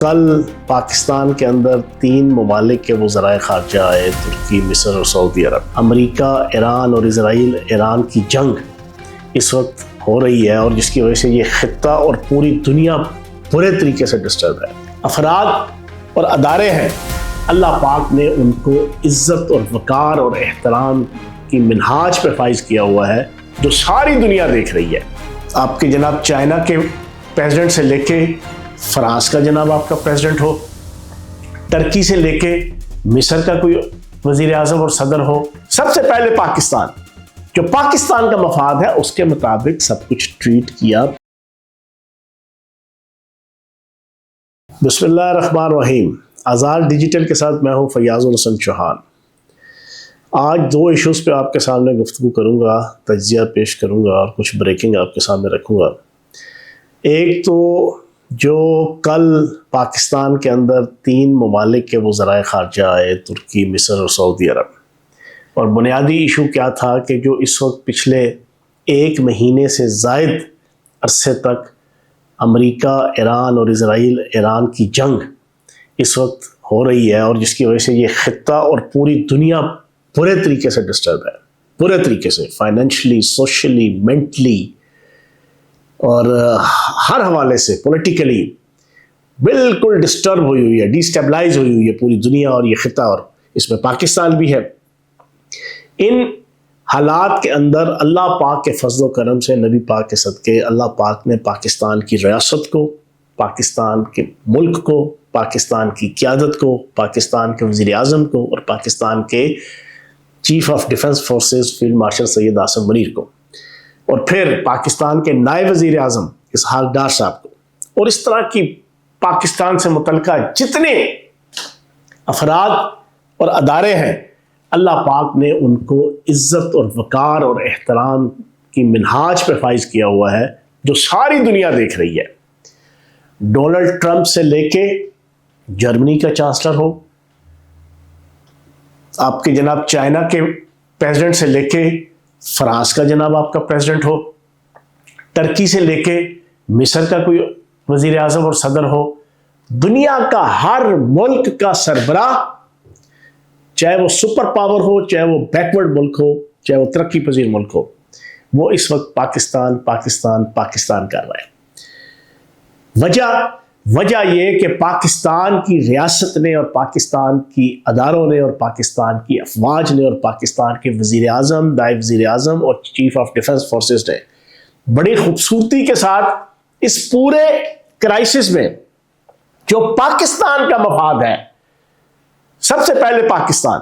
کل پاکستان کے اندر 3 ممالک کے وزرائے خارجہ آئے، ترکی، مصر اور سعودی عرب۔ امریکہ، ایران اور اسرائیل ایران کی جنگ اس وقت ہو رہی ہے اور جس کی وجہ سے یہ خطہ اور پوری دنیا برے طریقے سے ڈسٹرب ہے۔ افراد اور ادارے ہیں، اللہ پاک نے ان کو عزت اور وقار اور احترام کی منہاج پہ فائز کیا ہوا ہے جو ساری دنیا دیکھ رہی ہے۔ آپ کے جناب چائنا کے پریزیڈنٹ سے لے کے فرانس کا جناب آپ کا پریزیڈنٹ ہو، ترکی سے لے کے مصر کا کوئی وزیر اعظم اور صدر ہو، سب سے پہلے پاکستان، جو پاکستان کا مفاد ہے اس کے مطابق سب کچھ ٹریٹ کیا۔ بسم اللہ الرحمن الرحیم۔ آزاد ڈیجیٹل کے ساتھ میں ہوں فیاض الحسن چوہان۔ آج 2 ایشوز پہ آپ کے سامنے گفتگو کروں گا، تجزیہ پیش کروں گا اور کچھ بریکنگ آپ کے سامنے رکھوں گا۔ ایک تو جو کل پاکستان کے اندر 3 ممالک کے وزرائے خارجہ آئے، ترکی، مصر اور سعودی عرب، اور بنیادی ایشو کیا تھا کہ جو اس وقت پچھلے 1 مہینے سے زائد عرصے تک امریکہ، ایران اور اسرائیل ایران کی جنگ اس وقت ہو رہی ہے اور جس کی وجہ سے یہ خطہ اور پوری دنیا برے طریقے سے ڈسٹرب ہے، برے طریقے سے، فائنینشلی، سوشلی، مینٹلی اور ہر حوالے سے پولیٹیکلی بالکل ڈسٹرب ہوئی ہے، ڈی اسٹیبلائز ہوئی ہے پوری دنیا اور یہ خطہ، اور اس میں پاکستان بھی ہے۔ ان حالات کے اندر اللہ پاک کے فضل و کرم سے، نبی پاک کے صدقے، اللہ پاک نے پاکستان کی ریاست کو، پاکستان کے ملک کو، پاکستان کی قیادت کو، پاکستان کے وزیر اعظم کو اور پاکستان کے chief of defence forces field marshal Syed Asim Munir کو، اور پھر پاکستان کے نائب وزیر اعظم اسحاق ڈار صاحب کو، اور اس طرح کی پاکستان سے متعلقہ جتنے افراد اور ادارے ہیں، اللہ پاک نے ان کو عزت اور وقار اور احترام کی منہاج پہ فائز کیا ہوا ہے جو ساری دنیا دیکھ رہی ہے۔ ڈونلڈ ٹرمپ سے لے کے جرمنی کا چانسلر ہو، آپ کے جناب چائنا کے پریزیڈنٹ سے لے کے فرانس کا جناب آپ کا پریزیڈنٹ ہو، ترکی سے لے کے مصر کا کوئی وزیر اعظم اور صدر ہو، دنیا کا ہر ملک کا سربراہ، چاہے وہ سپر پاور ہو، چاہے وہ بیکورڈ ملک ہو، چاہے وہ ترقی پذیر ملک ہو، وہ اس وقت پاکستان پاکستان پاکستان کر رہا ہے۔ وجہ یہ کہ پاکستان کی ریاست نے اور پاکستان کی اداروں نے اور پاکستان کی افواج نے اور پاکستان کے وزیر اعظم، نائب وزیر اعظم اور چیف آف ڈیفنس فورسز نے بڑی خوبصورتی کے ساتھ اس پورے کرائسس میں جو پاکستان کا مفاد ہے، سب سے پہلے پاکستان،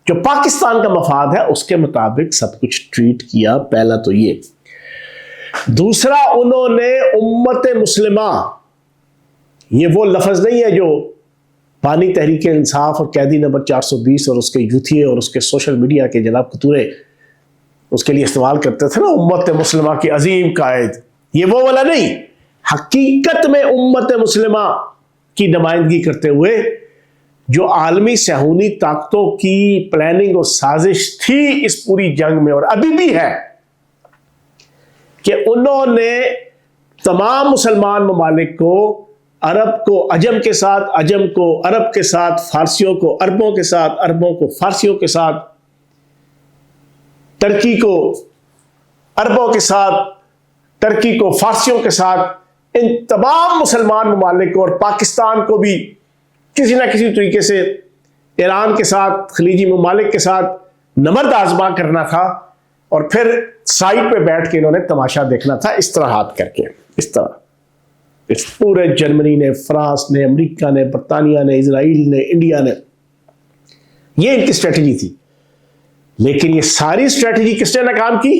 جو پاکستان کا مفاد ہے اس کے مطابق سب کچھ ٹریٹ کیا۔ پہلا تو یہ۔ دوسرا، انہوں نے امت مسلمہ، یہ وہ لفظ نہیں ہے جو بانی تحریک انصاف اور قیدی نمبر 420 اور اس کے یوتھیے اور اس کے سوشل میڈیا کے جناب کتورے اس کے لیے استعمال کرتے تھے نا، امت مسلمہ کی عظیم قائد، یہ وہ والا نہیں۔ حقیقت میں امت مسلمہ کی نمائندگی کرتے ہوئے جو عالمی صہیونی طاقتوں کی پلاننگ اور سازش تھی اس پوری جنگ میں اور ابھی بھی ہے، کہ انہوں نے تمام مسلمان ممالک کو، عرب کو عجم کے ساتھ، عجم کو عرب کے ساتھ، فارسیوں کو عربوں کے ساتھ، عربوں کو فارسیوں کے ساتھ، ترکی کو عربوں کے ساتھ، ترکی کو فارسیوں کے ساتھ، ان تمام مسلمان ممالک کو اور پاکستان کو بھی کسی نہ کسی طریقے سے ایران کے ساتھ، خلیجی ممالک کے ساتھ نبرد آزما کرنا تھا، اور پھر سائٹ پہ بیٹھ کے انہوں نے تماشا دیکھنا تھا، اس طرح ہاتھ کر کے، اس طرح۔ اس پورے جرمنی نے، فرانس نے، امریکہ نے، برطانیہ نے، اسرائیل نے، انڈیا نے، یہ ان کی اسٹریٹجی تھی۔ لیکن یہ ساری اسٹریٹجی کس نے ناکام کی؟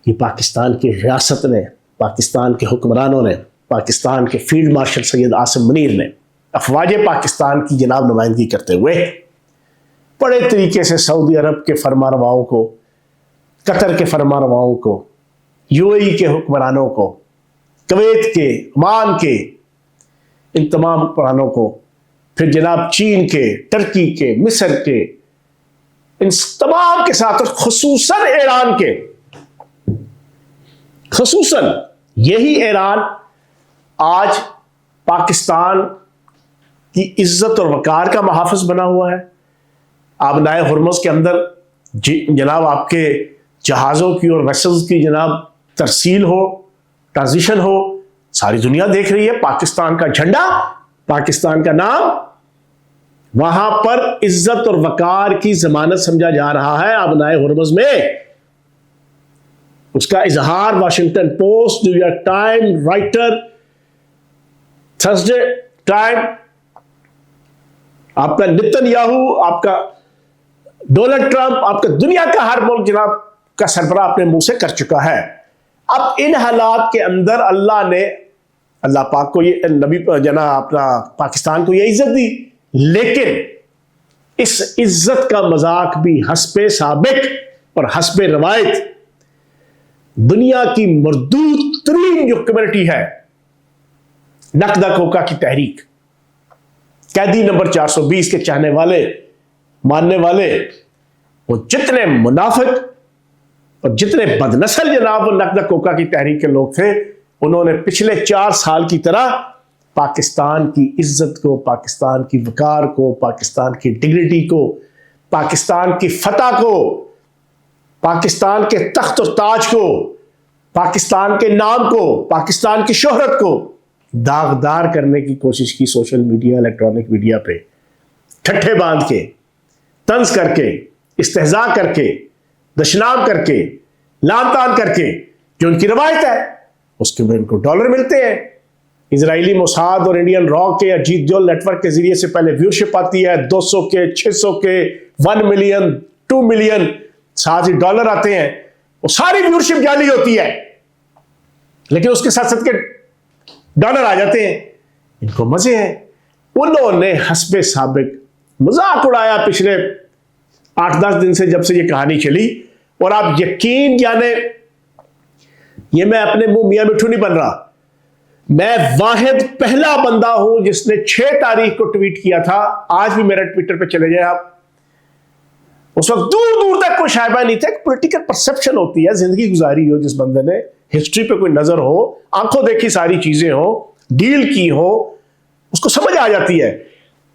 یہ پاکستان کی ریاست نے، پاکستان کے حکمرانوں نے، پاکستان کے فیلڈ مارشل سید عاصم منیر نے، افواج پاکستان کی جناب نمائندگی کرتے ہوئے بڑے طریقے سے سعودی عرب کے فرمانرواؤں کو، قطر کے فرمانرواؤں کو، یو اے ای کے حکمرانوں کو، کویت کے، عمان کے، ان تمام حکمرانوں کو، پھر جناب چین کے، ٹرکی کے، مصر کے، ان تمام کے ساتھ، اور خصوصاً ایران کے، خصوصاً یہی ایران آج پاکستان کی عزت اور وقار کا محافظ بنا ہوا ہے. آبنائے ہرمز کے اندر جناب آپ کے جہازوں کی اور ویسلز کی جناب ترسیل ہو، ٹرانزیشن ہو، ساری دنیا دیکھ رہی ہے. پاکستان کا جھنڈا، پاکستان کا نام، وہاں پر عزت اور وقار کی ضمانت سمجھا جا رہا ہے آبنائے ہرمز میں. اس کا اظہار Washington post, new York time, writer, Thursday time, آپ کا نتن یاہو، آپ کا ڈونلڈ ٹرمپ، آپ کا دنیا کا ہر ملک جناب کا سربراہ اپنے منہ سے کر چکا ہے. اب ان حالات کے اندر اللہ پاک کو یہ نبی جناب اپنا پاکستان کو یہ عزت دی، لیکن اس عزت کا مذاق بھی حسب سابق اور حسب روایت دنیا کی مردود ترین جو کمیونٹی ہے نقدہ کوکا کی تحریک، قیدی نمبر 420 کے چاہنے والے، ماننے والے، وہ جتنے منافق اور جتنے بدنسل جناب نقدہ کوکا کی تحریک کے لوگ تھے، انہوں نے پچھلے 4 سال کی طرح پاکستان کی عزت کو، پاکستان کی وقار کو، پاکستان کی ڈگنیٹی کو، پاکستان کی فتح کو، پاکستان کے تخت اور تاج کو، پاکستان کے نام کو، پاکستان کی شہرت کو داغدار کرنے کی کوشش کی. سوشل میڈیا، الیکٹرانک میڈیا پہ ٹھٹھے باندھ کے، طنز کر کے، استہزاء کر کے، دشنام کر کے، لان تان کر کے، جو ان کی روایت ہے اس کے میں ان کو ڈالر ملتے ہیں. اسرائیلی موساد اور انڈین را کے اجیت جول نیٹ ورک کے ذریعے سے پہلے ویورشپ آتی ہے، 200 کے، 600 کے، 1 ملین، 2 ملین، ساتھ ہی ڈالر آتے ہیں. وہ ساری ویورشپ جعلی ہوتی ہے، لیکن اس کے ساتھ ساتھ کے ڈالر آ جاتے ہیں. ان کو مزے ہیں. انہوں نے حسب سابق مذاق اڑایا پچھلے 8-10 دن سے جب سے یہ کہانی چلی. اور آپ یقین جانے، یہ میں اپنے منہ میاں مٹھو نہیں بن رہا، میں واحد پہلا بندہ ہوں جس نے 6 تاریخ کو ٹویٹ کیا تھا. آج بھی میرا ٹویٹر پہ چلے جائیں آپ. اس وقت دور دور تک کوئی شائبہ نہیں تھا. پولیٹیکل پرسپشن ہوتی ہے، زندگی گزاری ہو جس بندے نے، ہسٹری پہ کوئی نظر ہو، آنکھوں دیکھی ساری چیزیں ہو، ڈیل کی ہو، اس کو سمجھ آ جاتی ہے.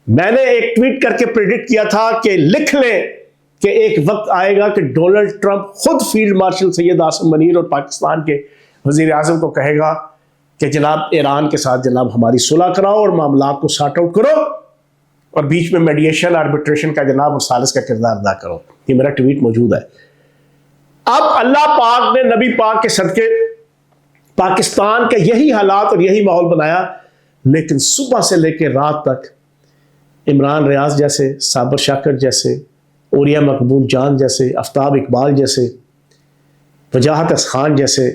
میں نے ایک ٹویٹ کر کے پریڈکٹ کیا تھا کہ لکھ لیں کہ ایک وقت آئے گا کہ ڈونلڈ ٹرمپ خود فیلڈ مارشل سید عاصم منیر اور پاکستان کے وزیر اعظم کو کہے گا کہ جناب ایران کے ساتھ جناب ہماری صلح کراؤ اور معاملات کو سارٹ آؤٹ کرو، اور بیچ میں میڈیشن، آربیٹریشن کا جناب اور ثالث کا کردار ادا کرو. یہ میرا ٹویٹ موجود ہے. اب اللہ پاک نے نبی پاک کے صدقے پاکستان کا یہی حالات اور یہی ماحول بنایا، لیکن صبح سے لے کے رات تک عمران ریاض جیسے، صابر شاکر جیسے، اوریا مقبول جان جیسے، آفتاب اقبال جیسے، وجاہت خان جیسے،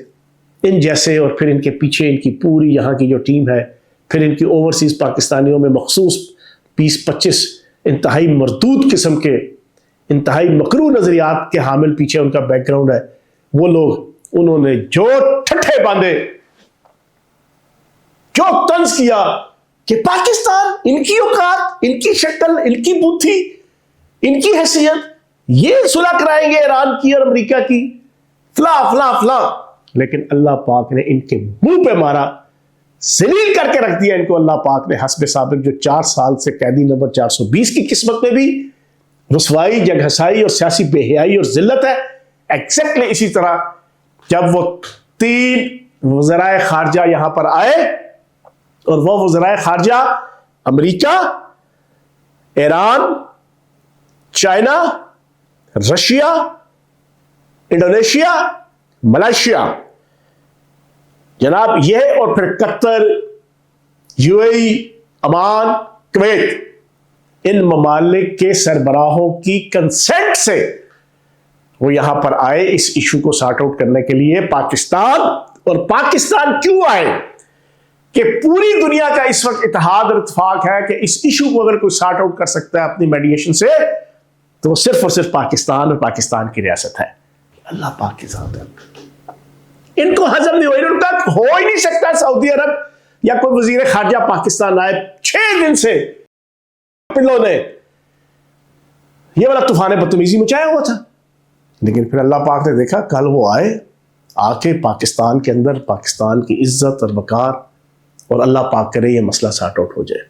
ان جیسے، اور پھر ان کے پیچھے ان کی پوری یہاں کی جو ٹیم ہے، پھر ان کی اوورسیز پاکستانیوں میں مخصوص 20-25 انتہائی مردود قسم کے، انتہائی مکروہ نظریات کے حامل پیچھے ان کا بیک گراؤنڈ ہے. وہ لوگ، انہوں نے جو ٹھٹھے باندھے، جو طنز کیا کہ پاکستان، ان کی اوقات، ان کی شکل، ان کی بوتھی، ان کی حیثیت، یہ صلح کرائیں گے ایران کی اور امریکہ کی، فلاں فلاں فلاں. لیکن اللہ پاک نے ان کے منہ پہ مارا، ذلیل کر کے رکھ دیا ان کو. اللہ پاک نے حسب سابق جو 4 سال سے قیدی نمبر 420 کی قسمت میں بھی رسوائی، جگ ہسائی اور سیاسی بے حیائی اور ذلت ہے. ایگزیکٹلی اسی طرح جب وہ 3 وزرائے خارجہ یہاں پر آئے، اور وہ وزرائے خارجہ امریکہ، Iran, China, Russia, Indonesia, Malaysia, جناب یہ، اور پھر Qatar, U A E, Oman, Kuwait, ان ممالک کے سربراہوں کی کنسنٹ سے وہ یہاں پر آئے اس ایشو کو سارٹ آؤٹ کرنے کے لیے. پاکستان، اور پاکستان کیوں آئے کہ پوری دنیا کا اس وقت اتحاد اور اتفاق ہے کہ اس ایشو کو اگر کوئی سارٹ آؤٹ کر سکتا ہے اپنی میڈیشن سے تو وہ صرف اور صرف پاکستان اور پاکستان کی ریاست ہے. اللہ پاک کی ذات ہے. ان کو ہضم نہیں ہو، ان کا ہو ہی نہیں سکتا سعودی عرب یا کوئی وزیر خارجہ پاکستان آئے. 6 دن سے پلوں نے یہ والا طوفان بدتمیزی مچایا ہوا تھا، لیکن پھر اللہ پاک نے دیکھا کل وہ آئے، آ کے پاکستان کے اندر پاکستان کی عزت اور وقار، اور اللہ پاک کرے یہ مسئلہ سارٹ آؤٹ ہو جائے.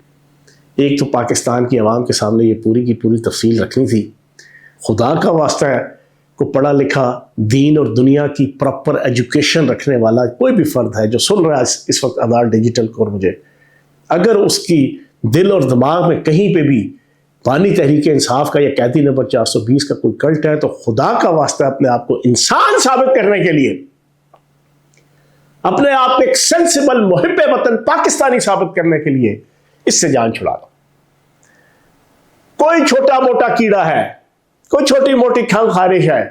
ایک تو پاکستان کی عوام کے سامنے یہ پوری کی پوری تفصیل رکھنی تھی. خدا کا واسطہ ہے کو پڑھا لکھا دین اور دنیا کی پراپر ایجوکیشن رکھنے والا کوئی بھی فرد ہے جو سن رہا ہے اس وقت آزاد ڈیجیٹل کو، اور مجھے اگر اس کی دل اور دماغ میں کہیں پہ بھی بانی تحریک انصاف کا یا قیدی نمبر 420 کا کوئی کلٹ ہے، تو خدا کا واسطہ اپنے آپ کو انسان ثابت کرنے کے لیے، اپنے آپ کو ایک سینسیبل محب وطن پاکستانی ثابت کرنے کے لیے اس سے جان چھڑا دو. کوئی چھوٹا موٹا کیڑا ہے، کوئی چھوٹی موٹی کھنگ خارش ہے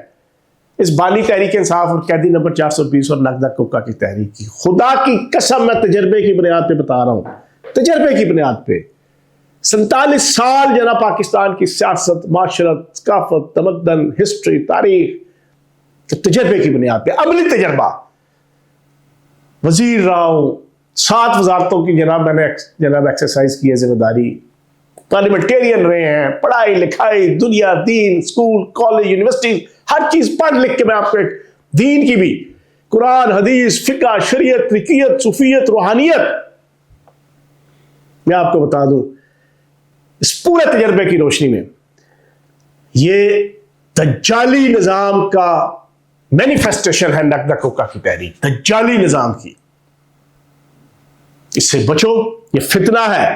اس بانی تحریک انصاف اور قیدی نمبر 420 اور نقدہ کوکا کی تحریک کی. خدا کی قسم میں تجربے کی بنیاد پہ بتا رہا ہوں، تجربے کی بنیاد پہ 47 سال جناب پاکستان کی سیاست، معاشرت، ثقافت، تمدن، ہسٹری، تاریخ، تجربے کی بنیاد پہ، عملی تجربہ. وزیر رہا ہوں، 7 وزارتوں کی جناب میں نے جناب ایکسرسائز کی ہے ذمہ داری، پارلیمنٹیرین رہے ہیں، پڑھائی لکھائی، دنیا، دین، سکول، کالج، یونیورسٹی، ہر چیز پڑھ لکھ کے میں آپ کو ایک دین کی بھی، قرآن، حدیث، فقہ، شریعت، فقیت، صوفیت، روحانیت، میں آپ کو بتا دوں اس پورے تجربے کی روشنی میں یہ دجالی نظام کا مینیفیسٹیشن ہے نقدہ کوکا کی تحریک، دجالی نظام کی. اس سے بچو، یہ فتنہ ہے.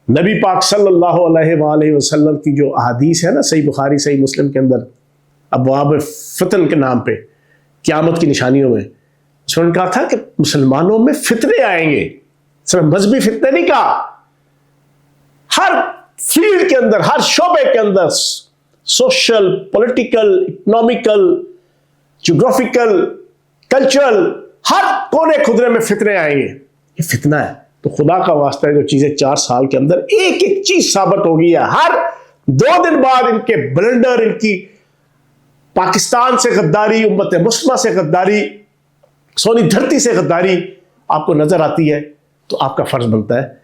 نبی پاک صلی اللہ علیہ وآلہ وسلم کی جو احادیث ہے نا صحیح بخاری صحیح مسلم کے اندر ابواب فتن کے نام پہ قیامت کی نشانیوں میں، اس نے کہا تھا کہ مسلمانوں میں فتنے آئیں گے. صرف مذہبی فتنے نہیں کہا، ہر فیلڈ کے اندر، ہر شعبے کے اندر، سوشل، پولیٹیکل، اکنامیکل، جغرافیکل، کلچرل، ہر کونے خدرے میں فتنے آئیں گے. یہ فتنہ ہے. تو خدا کا واسطہ ہے جو چیزیں 4 سال کے اندر ایک ایک چیز ثابت ہو گئی ہے. ہر 2 دن بعد ان کے بلنڈر، ان کی پاکستان سے غداری، امت مسلمہ سے غداری، سونی دھرتی سے غداری آپ کو نظر آتی ہے، تو آپ کا فرض بنتا ہے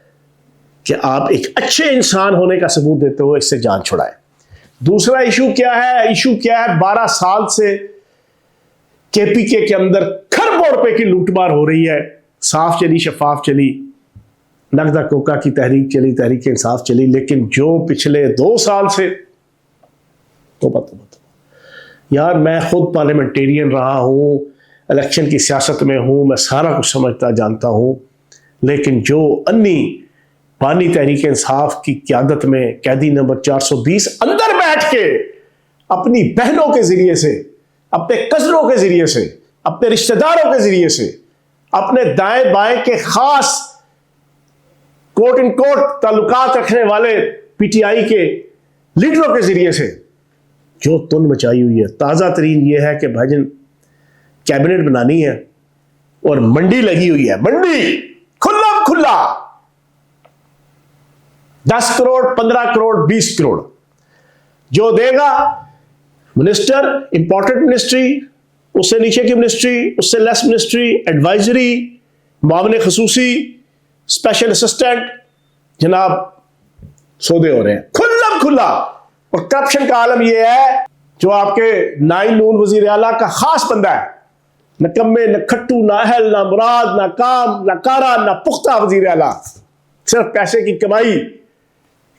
کہ آپ ایک اچھے انسان ہونے کا ثبوت دیتے ہوئے اس سے جان چھڑائیں. دوسرا ایشو کیا ہے؟ ایشو کیا ہے؟ 12 سال سے کے پی کے اندر کھربوں روپے کی لوٹ مار ہو رہی ہے. صاف چلی، شفاف چلی، نقدہ کوکا کی تحریک چلی، تحریک انصاف چلی، لیکن جو پچھلے 2 سال سے توبہ یار، میں خود پارلیمنٹیرین رہا ہوں، الیکشن کی سیاست میں ہوں، میں سارا کچھ سمجھتا جانتا ہوں، لیکن جو انی بانی تحریک انصاف کی قیادت میں قیدی نمبر 420 اندر بیٹھ کے اپنی بہنوں کے ذریعے سے، اپنے کزنوں کے ذریعے سے، اپنے رشتہ داروں کے ذریعے سے، اپنے دائیں بائیں کے خاص کوٹ ان کوٹ تعلقات رکھنے والے پی ٹی آئی کے لیڈروں کے ذریعے سے جو تن مچائی ہوئی ہے. تازہ ترین یہ ہے کہ بھاجن کیبنٹ بنانی ہے اور منڈی لگی ہوئی ہے، منڈی کھلا 10 کروڑ، 15 کروڑ، 20 کروڑ جو دے گا منسٹر، امپورٹنٹ منسٹری، اس سے نیچے کی منسٹری، اس سے لیس منسٹری، ایڈوائزری، معاون خصوصی، اسپیشل اسسٹنٹ، جناب سودے ہو رہے ہیں کھلا. اور کرپشن کا عالم یہ ہے جو آپ کے نائن نون وزیر اعلیٰ کا خاص بندہ ہے، نہ کمے، نہ کھٹو، نہ اہل، نہ مراد، نہ کام، نہ کارا، نہ پختہ وزیر اعلیٰ، صرف پیسے کی کمائی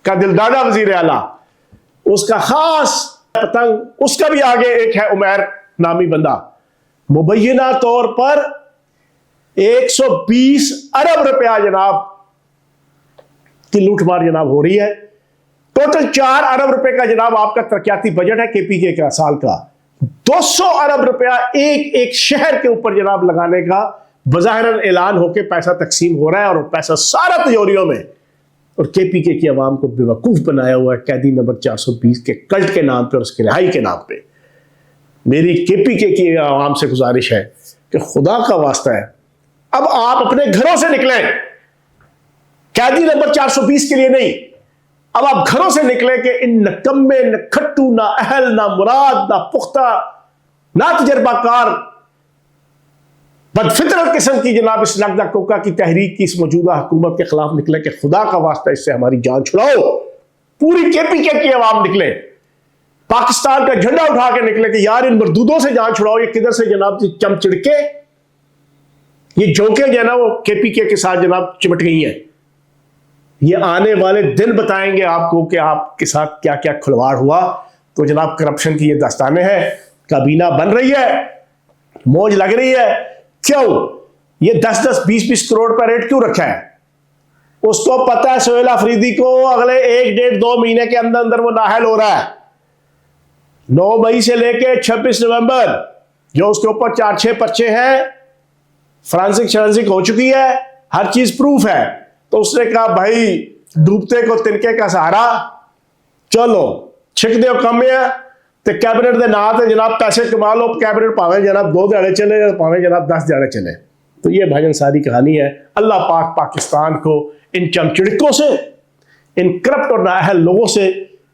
کا دلدادہ وزیر اعلیٰ، اس کا خاص پتنگ، اس کا بھی آگے ایک ہے عمیر نامی بندہ. مبینہ طور پر 120 ارب روپیہ جناب کی لوٹ مار جناب ہو رہی ہے. ٹوٹل 4 ارب روپے کا جناب آپ کا ترقیاتی بجٹ ہے کے پی کے کا سال کا. 200 ارب روپیہ ایک ایک شہر کے اوپر جناب لگانے کا بظاہراً اعلان ہو کے پیسہ تقسیم ہو رہا ہے، اور وہ پیسہ سارا تجوریوں میں، اور کے پی کے کی عوام کو بے وقوف بنایا ہوا ہے قیدی نمبر 420 کے کلٹ کے نام پہ اور اس کے رہائی کے نام پہ. میری کے پی کے کی عوام سے گزارش ہے کہ خدا کا واسطہ ہے اب آپ اپنے گھروں سے نکلیں، قیدی نمبر 420 کے لیے نہیں، اب آپ گھروں سے نکلیں کہ ان نہ کمے، نہ کھٹو، نہ اہل، نہ مراد، نہ پختہ، نہ تجربہ کار، بدفطرت قسم کی جناب اس نقدہ کوکا کی تحریک کی اس موجودہ حکومت کے خلاف نکلے کہ خدا کا واسطہ اس سے ہماری جان چھڑاؤ. پوری کے پی کے کی عوام نکلے، پاکستان کا جھنڈا اٹھا کے نکلے کہ یار ان مردودوں سے جان چھڑاؤ. یہ کدھر سے جناب چم چڑکے، یہ جھونکیں جو ہے نا وہ کے پی کے ساتھ جناب چمٹ گئی ہیں. یہ آنے والے دن بتائیں گے آپ کو کہ آپ کے ساتھ کیا کیا کھلواڑ ہوا. تو جناب کرپشن کی یہ داستانیں ہیں. کابینہ بن رہی ہے, موج لگ رہی ہے. کیوں یہ 10-10 20-20 کروڑ پر ریٹ کیوں رکھا ہے؟ اس کو پتا ہے سہیل آفریدی کو اگلے 1-1.5-2 مہینے کے اندر اندر وہ نااہل ہو رہا ہے. 9 مئی سے لے کے 26 نومبر جو اس کے اوپر 4-6 پرچے ہیں, فرانسک ہو چکی ہے, ہر چیز پروف ہے. تو اس نے کہا بھائی ڈوبتے کو تنکے کا سہارا, چلو چھک دیو کم ہے تے کیبنٹ دے نا تے جناب پیسے کما لو. کیبنٹ پاویں جناب 2 دیہڑے چلے, پاویں جناب 10 دیہڑے چلے. تو یہ بھاجن ساری کہانی ہے. اللہ پاک پاکستان کو ان چمچڑکوں سے, ان کرپٹ اور نااہل لوگوں سے,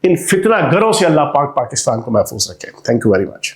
ان فتنہ گروں سے اللہ پاک پاکستان کو محفوظ رکھے. Thank you very much.